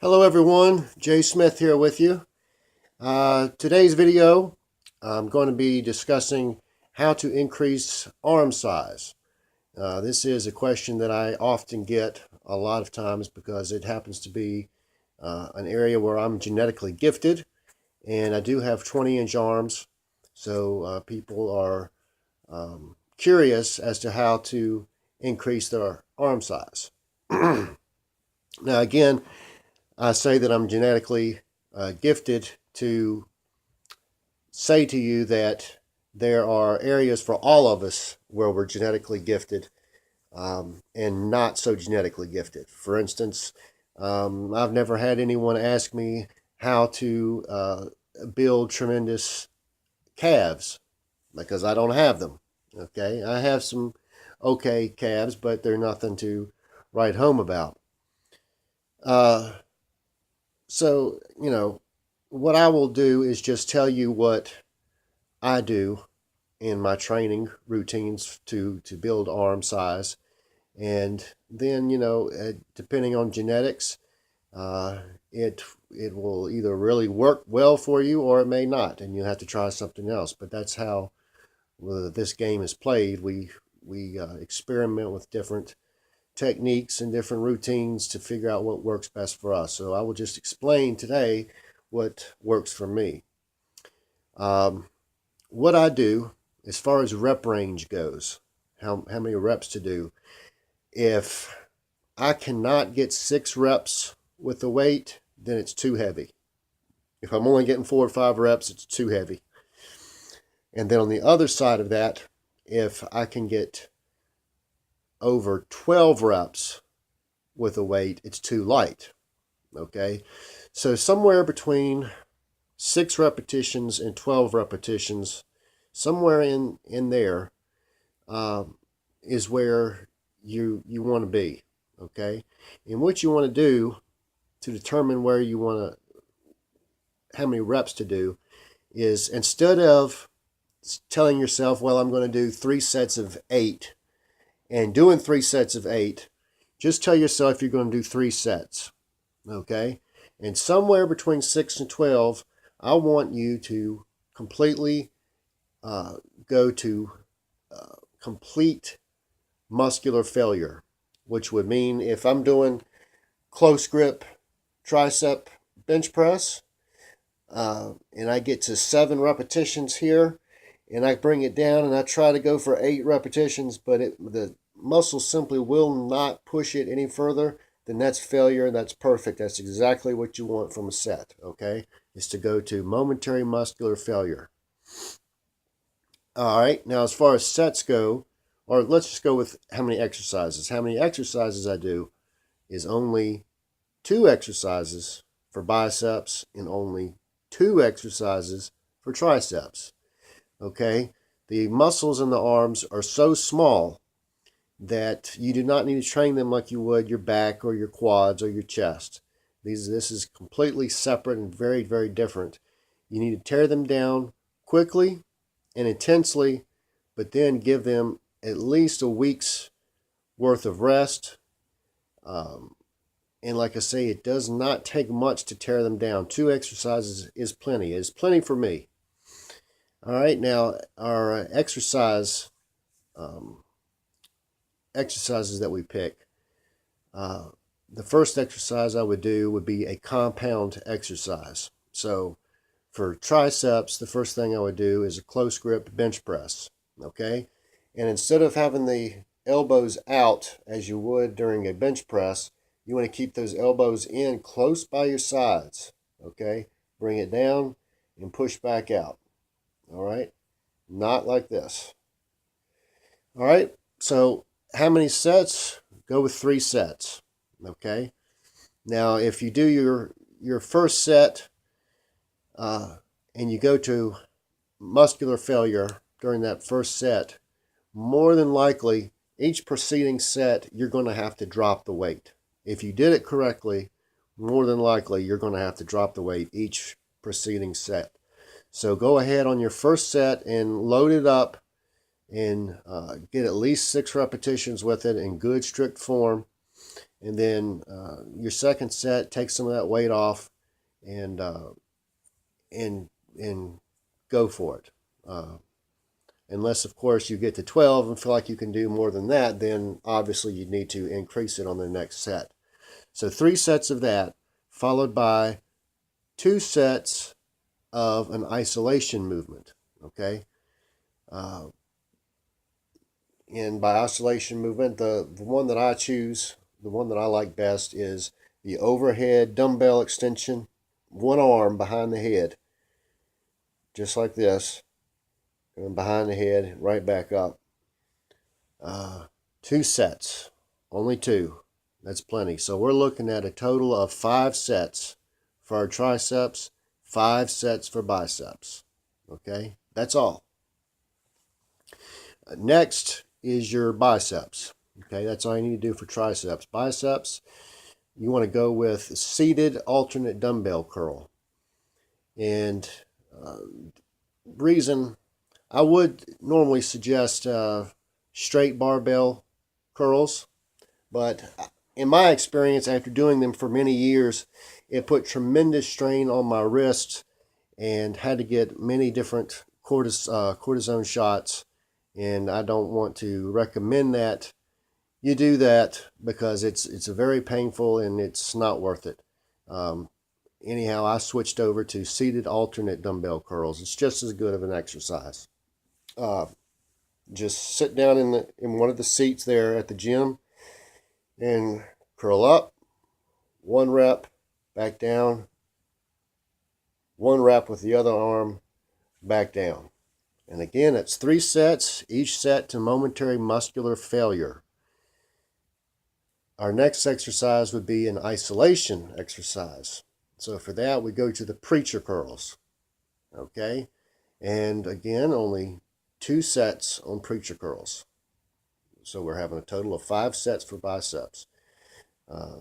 Hello everyone, Jay Smith here with you. Today's video, I'm going to be discussing how to increase arm size. This is a question that I often get a lot of times because it happens to be an area where I'm genetically gifted and I do have 20-inch arms. So people are curious as to how to increase their arm size. Now again, I say that I'm genetically gifted to say to you that there are areas for all of us where we're genetically gifted and not so genetically gifted. For instance, I've never had anyone ask me how to build tremendous calves because I don't have them. Okay, I have some okay calves, but they're nothing to write home about. Uh, So, what I will do is just tell you what I do in my training routines to build arm size. And then, depending on genetics, uh, it it will either really work well for you or it may not, and you have to try something else. But that's how this game is played. We experiment with different techniques and different routines to figure out what works best for us. So I will just explain today what works for me. Um, what I do as far as rep range goes, how many reps to do. If I cannot get 6 reps with the weight, then it's too heavy. If I'm only getting 4 or 5 reps, it's too heavy. And then on the other side of that, if I can get over 12 reps with a weight, it's too light. Okay, so somewhere between 6 repetitions and 12 repetitions, somewhere in there, is where you want to be. Okay, and what you want to do to determine where you want to, how many reps to do, is instead of telling yourself, well, I'm going to do 3 sets of 8 and doing 3 sets of 8, just tell yourself you're going to do 3 sets. Okay? And somewhere between 6 and 12, I want you to completely go to complete muscular failure, which would mean if I'm doing close grip tricep bench press and I get to 7 repetitions here, and I bring it down and I try to go for 8 repetitions, but the muscle simply will not push it any further, then that's failure. That's perfect. That's exactly what you want from a set, okay? Is to go to momentary muscular failure. All right, now as far as sets go, or let's just go with how many exercises. How many exercises I do is only 2 exercises for biceps and only 2 exercises for triceps. Okay, the muscles in the arms are so small that you do not need to train them like you would your back or your quads or your chest. This is completely separate and very, very different. You need to tear them down quickly and intensely, but then give them at least a week's worth of rest. And like I say, it does not take much to tear them down. 2 exercises is plenty. It is plenty for me. All right, now our exercises that we pick. The first exercise I would do would be a compound exercise. So for triceps, the first thing I would do is a close grip bench press. Okay, and instead of having the elbows out as you would during a bench press, you want to keep those elbows in close by your sides. Okay, bring it down and push back out. All right, not like this. All right, so how many sets? Go with 3 sets. Okay, now if you do your first set and you go to muscular failure during that first set, more than likely each preceding set you're going to have to drop the weight. If you did it correctly, more than likely you're going to have to drop the weight each preceding set. So go ahead on your first set and load it up and get at least 6 repetitions with it in good strict form. and then your second set, take some of that weight off, and and go for it. Unless, of course, you get to 12 and feel like you can do more than that, then obviously you need to increase it on the next set. So 3 sets of that, followed by 2 sets of an isolation movement, okay? And by isolation movement, the one that I choose, the one that I like best, is the overhead dumbbell extension, one arm behind the head, just like this, and behind the head, right back up. 2 sets, only 2. That's plenty. So we're looking at a total of 5 sets for our triceps, 5 sets for biceps. Okay, that's all. Next is your biceps. Okay, that's all you need to do for triceps. Biceps, you want to go with seated alternate dumbbell curl. And reason, I would normally suggest straight barbell curls, but in my experience, after doing them for many years, it put tremendous strain on my wrists and had to get many different cortisone shots, and I don't want to recommend that you do that because it's a very painful and it's not worth it. Anyhow, I switched over to seated alternate dumbbell curls. It's just as good of an exercise. Just sit down in one of the seats there at the gym and curl up, 1 rep, back down, 1 rep with the other arm, back down. And again, it's 3 sets, each set to momentary muscular failure. Our next exercise would be an isolation exercise. So for that, we go to the preacher curls. Okay? And again, only 2 sets on preacher curls. So we're having a total of 5 sets for biceps.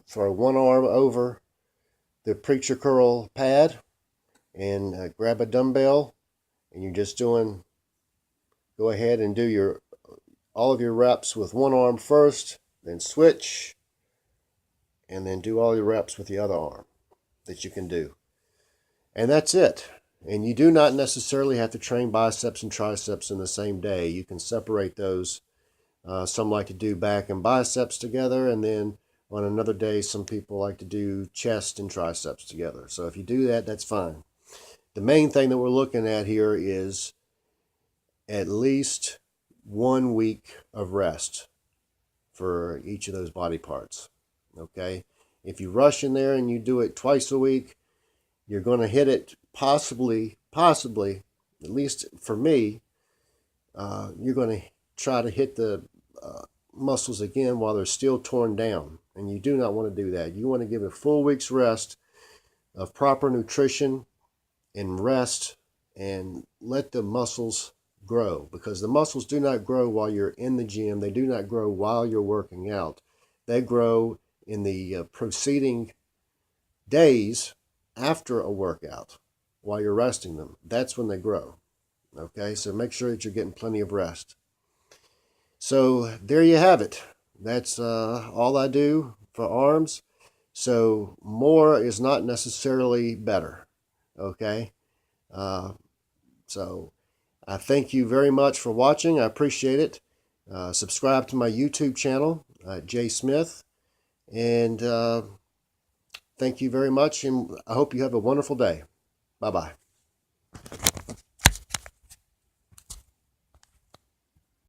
Throw one arm over the preacher curl pad and grab a dumbbell, and you're just go ahead and do all of your reps with one arm first, then switch, and then do all your reps with the other arm that you can do. And that's it. And you do not necessarily have to train biceps and triceps in the same day. You can separate those. Some like to do back and biceps together, and then on another day, some people like to do chest and triceps together. So if you do that, that's fine. The main thing that we're looking at here is at least 1 week of rest for each of those body parts. Okay? If you rush in there and you do it twice a week, you're going to hit it possibly, at least for me, you're going to try to hit the muscles again while they're still torn down. And you do not want to do that. You want to give a full week's rest of proper nutrition and rest and let the muscles grow, because the muscles do not grow while you're in the gym. They do not grow while you're working out. They grow in the preceding days after a workout while you're resting them. That's when they grow. Okay, so make sure that you're getting plenty of rest. So there you have it. That's all I do for arms. So more is not necessarily better. Okay, so I thank you very much for watching. I appreciate it. Subscribe to my YouTube channel, Jay Smith, and thank you very much, and I hope you have a wonderful day. Bye-bye.